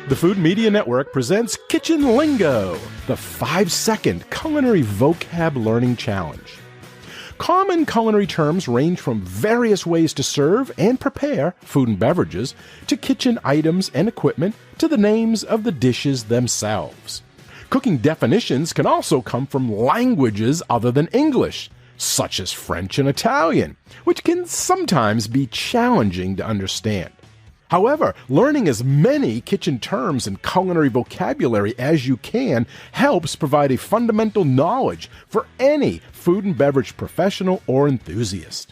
The Food Media Network presents Kitchen Lingo, the 5-second culinary vocab learning challenge. Common culinary terms range from various ways to serve and prepare food and beverages, to kitchen items and equipment, to the names of the dishes themselves. Cooking definitions can also come from languages other than English, such as French and Italian, which can sometimes be challenging to understand. However, learning as many kitchen terms and culinary vocabulary as you can helps provide a fundamental knowledge for any food and beverage professional or enthusiast.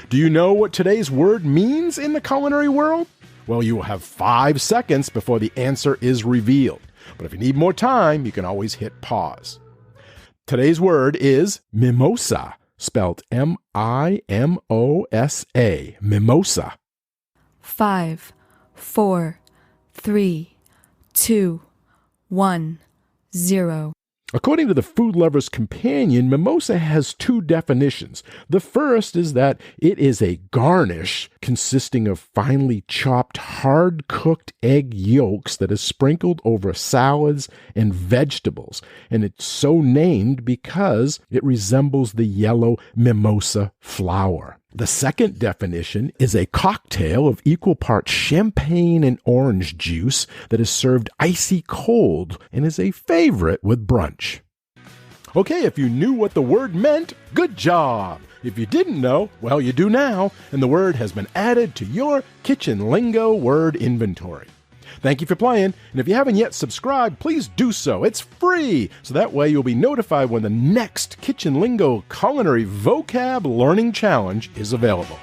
Do you know what today's word means in the culinary world? Well, you will have 5 seconds before the answer is revealed. But if you need more time, you can always hit pause. Today's word is mimosa, spelled M-I-M-O-S-A, mimosa. 5, 4, 3, 2, 1, 0. According to the Food Lover's Companion, mimosa has 2 definitions. The first is that it is a garnish consisting of finely chopped, hard-cooked egg yolks that is sprinkled over salads and vegetables, and it's so named because it resembles the yellow mimosa flower. The second definition is a cocktail of equal parts champagne and orange juice that is served icy cold and is a favorite with brunch. Okay, if you knew what the word meant, good job. If you didn't know, well, you do now, and the word has been added to your Kitchen Lingo word inventory. Thank you for playing, and if you haven't yet subscribed, please do so. It's free, so that way you'll be notified when the next Kitchen Lingo Culinary Vocab Learning Challenge is available.